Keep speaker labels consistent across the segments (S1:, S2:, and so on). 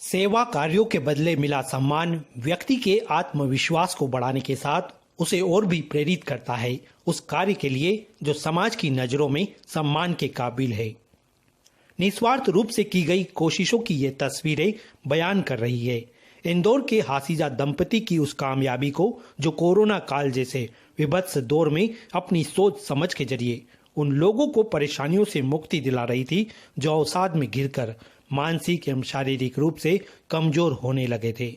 S1: सेवा कार्यों के बदले मिला सम्मान व्यक्ति के आत्मविश्वास को बढ़ाने के साथ उसे और भी प्रेरित करता है उस कार्य के लिए जो समाज की नजरों में सम्मान के काबिल है। निस्वार्थ रूप से की गई कोशिशों की ये तस्वीरें बयान कर रही है इंदौर के हासिजा दंपति की उस कामयाबी को जो कोरोना काल जैसे विभत्स दौर में अपनी सोच समझ के जरिए उन लोगों को परेशानियों से मुक्ति दिला रही थी जो अवसाद में घिरकर मानसिक एवं शारीरिक रूप से कमजोर होने लगे थे।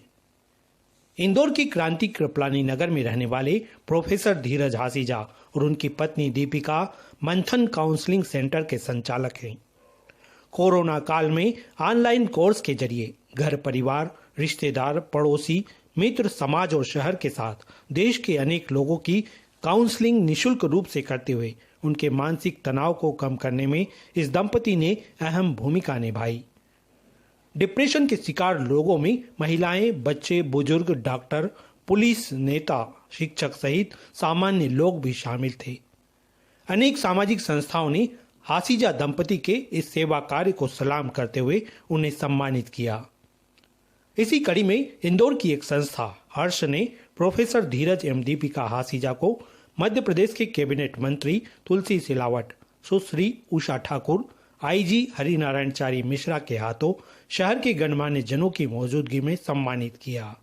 S1: इंदौर की क्रांति कृपलानी नगर में रहने वाले प्रोफेसर धीरज हासिजा और उनकी पत्नी दीपिका मंथन काउंसलिंग सेंटर के संचालक हैं। कोरोना काल में ऑनलाइन कोर्स के जरिए घर परिवार, रिश्तेदार, पड़ोसी, मित्र, समाज और शहर के साथ देश के अनेक लोगों की काउंसलिंग निशुल्क रूप से करते हुए उनके मानसिक तनाव को कम करने में इस दंपति ने अहम भूमिका निभाई। डिप्रेशन के शिकार लोगों में महिलाएं, बच्चे, बुजुर्ग, डॉक्टर, पुलिस, नेता, शिक्षक सहित सामान्य लोग भी शामिल थे। अनेक सामाजिक संस्थाओं ने हासिजा दंपति के इस सेवा कार्य को सलाम करते हुए उन्हें सम्मानित किया। इसी कड़ी में इंदौर की एक संस्था हर्ष ने प्रोफेसर धीरज एवं दीपिका हासिजा को मध्य प्रदेश के कैबिनेट मंत्री तुलसी सिलावट, सुश्री उषा ठाकुर, आईजी हरिनारायणचारी मिश्रा के हाथों शहर के गणमान्य जनों की मौजूदगी में सम्मानित किया।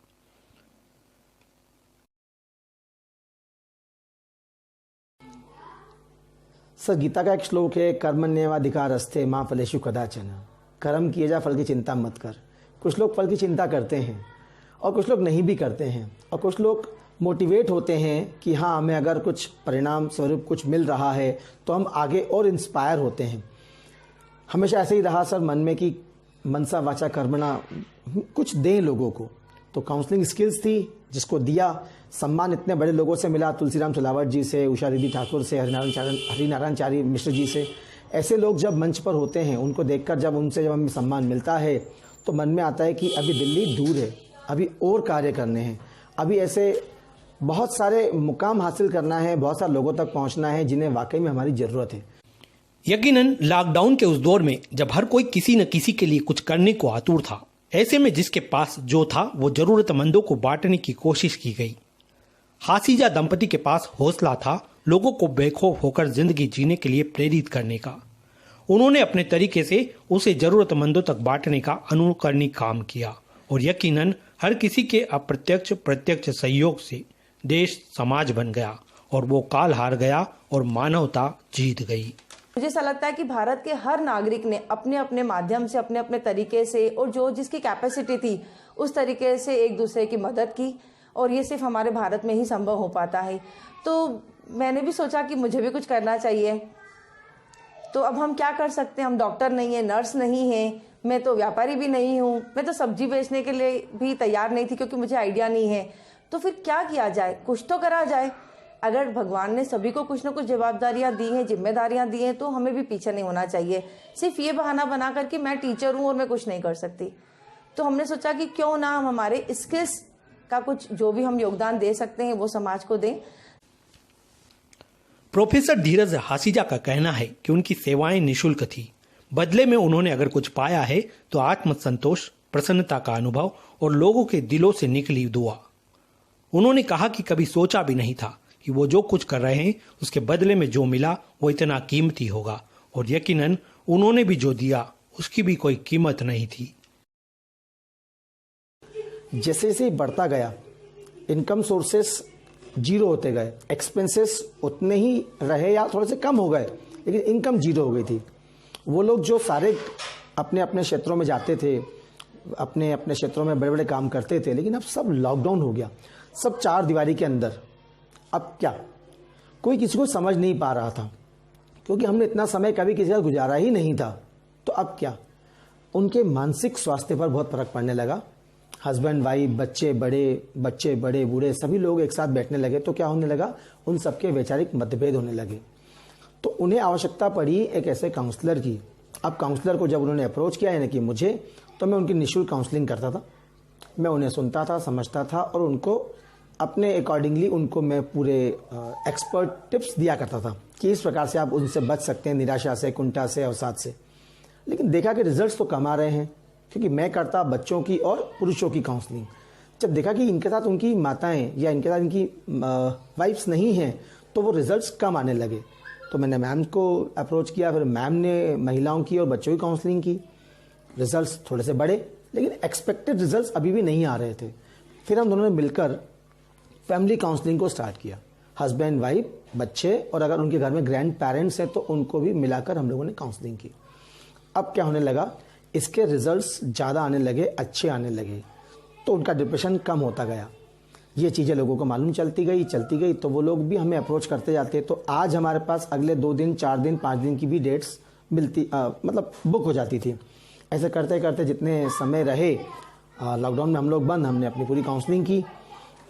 S2: सर, गीता का एक श्लोक है, कर्मण्येवाधिकारस्ते मां फलेषु कदाचन। कर्म किए जा, फल की चिंता मत कर। कुछ लोग फल की चिंता करते हैं और कुछ लोग नहीं भी करते हैं, और कुछ लोग मोटिवेट होते हैं कि हाँ, हमें अगर कुछ परिणाम स्वरूप कुछ मिल रहा है तो हम आगे और इंस्पायर होते हैं। हमेशा ऐसे ही रहा सर मन में कि मनसा वाचा कर्मणा कुछ दें लोगों को। तो काउंसलिंग स्किल्स थी जिसको दिया। सम्मान इतने बड़े लोगों से मिला, तुलसीराम सिलावट जी से, उषा दीदी ठाकुर से, हरिनारायणचारी मिश्र जी से। ऐसे लोग जब मंच पर होते हैं, उनको देखकर जब हमें सम्मान मिलता है तो मन में आता है कि अभी दिल्ली दूर है, अभी और कार्य करने हैं, अभी ऐसे बहुत सारे मुकाम हासिल करना है, बहुत सारे लोगों तक पहुंचना है जिन्हें वाकई में हमारी जरूरत है।
S1: यकीनन लॉकडाउन के उस दौर में जब हर कोई किसी न किसी के लिए कुछ करने को आतुर था, ऐसे में जिसके पास जो था वो जरूरतमंदों को बांटने की कोशिश की गई। हासिजा दंपति के पास हौसला था लोगों को बेखौफ होकर जिंदगी जीने के लिए प्रेरित करने का। उन्होंने अपने तरीके से उसे जरूरतमंदों तक बांटने का अनुकरणीय काम किया और यकीनन हर किसी के अप्रत्यक्ष प्रत्यक्ष सहयोग से देश समाज बन गया और वो काल हार गया और मानवता जीत गई।
S3: मुझे ऐसा लगता है कि भारत के हर नागरिक ने अपने अपने माध्यम से, अपने अपने तरीके से और जो जिसकी कैपेसिटी थी उस तरीके से एक दूसरे की मदद की, और ये सिर्फ हमारे भारत में ही संभव हो पाता है। तो मैंने भी सोचा कि मुझे भी कुछ करना चाहिए। तो अब हम क्या कर सकते हैं? हम डॉक्टर नहीं है, नर्स नहीं है, मैं तो व्यापारी भी नहीं हूँ, मैं तो सब्जी बेचने के लिए भी तैयार नहीं थी क्योंकि मुझे आइडिया नहीं है। तो फिर क्या किया जाए? कुछ तो करा जाए। अगर भगवान ने सभी को कुछ न कुछ जवाबदारियां दी हैं, जिम्मेदारियां दी हैं, तो हमें भी पीछे नहीं होना चाहिए सिर्फ ये बहाना बना कर कि मैं टीचर हूं और मैं कुछ नहीं कर सकती। तो हमने सोचा कि क्यों ना हम हमारे स्किल्स का कुछ जो भी हम योगदान दे सकते हैं वो समाज को दें।
S1: प्रोफेसर धीरज हासिजा का कहना है कि उनकी सेवाएं निशुल्क थी। बदले में उन्होंने अगर कुछ पाया है तो आत्मसंतोष, प्रसन्नता का अनुभव और लोगों के दिलों से निकली दुआ। उन्होंने कहा कि कभी सोचा भी नहीं था कि वो जो कुछ कर रहे हैं उसके बदले में जो मिला वो इतना कीमती होगा, और यकीनन उन्होंने भी जो दिया उसकी भी कोई कीमत नहीं थी।
S2: जैसे जैसे बढ़ता गया, इनकम सोर्सेस जीरो होते गए, एक्सपेंसेस उतने ही रहे या थोड़े से कम हो गए, लेकिन इनकम जीरो हो गई थी। वो लोग जो सारे अपने अपने क्षेत्रों में जाते थे, अपने अपने क्षेत्रों में बड़े बड़े काम करते थे, लेकिन अब सब लॉकडाउन हो गया, सब चार दीवारी के अंदर। अब क्या, कोई किसी को समझ नहीं पा रहा था क्योंकि हमने इतना समय कभी किसी का गुजारा ही नहीं था। तो अब क्या, उनके मानसिक स्वास्थ्य पर बहुत फर्क पड़ने लगा। हस्बैंड वाइफ, बच्चे बड़े बूढ़े सभी लोग एक साथ बैठने लगे तो क्या होने लगा, उन सबके वैचारिक मतभेद होने लगे। तो उन्हें आवश्यकता पड़ी एक ऐसे काउंसलर की। अब काउंसलर को जब उन्होंने अप्रोच किया, यानी कि मुझे, तो मैं उनकी निःशुल्क काउंसलिंग करता था। मैं उन्हें सुनता था, समझता था और उनको अपने अकॉर्डिंगली उनको मैं पूरे एक्सपर्ट टिप्स दिया करता था कि इस प्रकार से आप उनसे बच सकते हैं, निराशा से, कुंठा से, अवसाद से। लेकिन देखा कि रिजल्ट्स तो कम आ रहे हैं, क्योंकि मैं करता बच्चों की और पुरुषों की काउंसलिंग। जब देखा कि इनके साथ उनकी माताएं या इनके साथ इनकी वाइफ्स नहीं हैं तो वो रिजल्ट्स कम आने लगे, तो मैंने मैम को अप्रोच किया। फिर मैम ने महिलाओं की और बच्चों की काउंसलिंग की। रिजल्ट्स थोड़े से बढ़े, लेकिन एक्सपेक्टेड रिजल्ट्स अभी भी नहीं आ रहे थे। फिर हम दोनों ने मिलकर फैमिली काउंसलिंग को स्टार्ट किया। हस्बैंड, वाइफ, बच्चे और अगर उनके घर में ग्रैंड पेरेंट्स हैं तो उनको भी मिलाकर हम लोगों ने काउंसलिंग की। अब क्या होने लगा, इसके रिजल्ट्स ज़्यादा आने लगे, अच्छे आने लगे, तो उनका डिप्रेशन कम होता गया। ये चीज़ें लोगों को मालूम चलती गई तो वो लोग भी हमें अप्रोच करते जाते। तो आज हमारे पास अगले 2 दिन, 4 दिन, 5 दिन की भी डेट्स मिलती मतलब बुक हो जाती थी। ऐसे करते करते जितने समय रहे लॉकडाउन में हम लोग बंद, हमने अपनी पूरी काउंसलिंग की।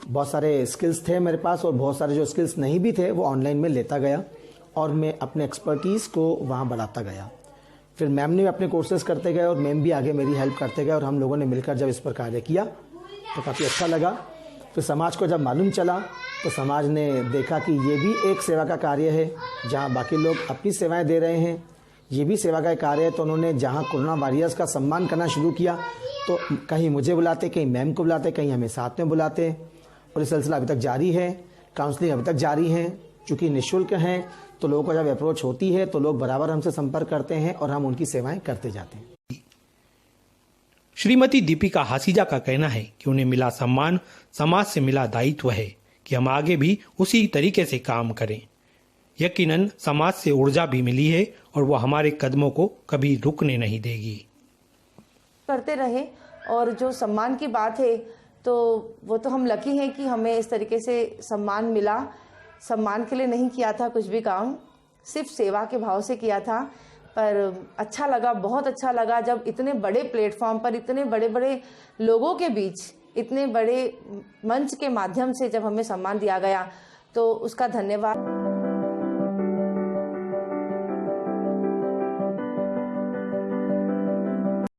S2: बहुत सारे स्किल्स थे मेरे पास और बहुत सारे जो स्किल्स नहीं भी थे वो ऑनलाइन में लेता गया और मैं अपने एक्सपर्टीज़ को वहाँ बढ़ाता गया। फिर मैम ने अपने कोर्सेज करते गए और मैम भी आगे मेरी हेल्प करते गए और हम लोगों ने मिलकर जब इस पर कार्य किया तो काफ़ी अच्छा लगा। फिर समाज को जब मालूम चला तो समाज ने देखा कि ये भी एक सेवा का कार्य है, जहाँ बाकी लोग अपनी सेवाएं दे रहे हैं ये भी सेवा का कार्य है। तो उन्होंने जहाँ कोरोना वॉरियर्स का सम्मान करना शुरू किया तो कहीं मुझे बुलाते, कहीं मैम को बुलाते, कहीं हमें साथ में बुलाते और ये सिलसिला अभी तक जारी है। काउंसलिंग अभी तक जारी है, चूँकि निःशुल्क हैं तो लोगों को जब अप्रोच होती है तो लोग बराबर हमसे संपर्क करते हैं और हम उनकी सेवाएं करते जाते हैं।
S1: श्रीमती दीपिका हासीजा का कहना है कि उन्हें मिला सम्मान समाज से मिला दायित्व है कि हम आगे भी उसी तरीके से काम करें। यकीनन समाज से ऊर्जा भी मिली है और वो हमारे कदमों को कभी रुकने नहीं देगी।
S3: करते रहे और जो सम्मान की बात है तो वो तो हम लकी हैं कि हमें इस तरीके से सम्मान मिला। सम्मान के लिए नहीं किया था कुछ भी काम, सिर्फ सेवा के भाव से किया था। पर अच्छा लगा, बहुत अच्छा लगा जब इतने बड़े प्लेटफॉर्म पर इतने बड़े बड़े लोगों के बीच इतने बड़े मंच के माध्यम से जब हमें सम्मान दिया गया तो उसका धन्यवाद।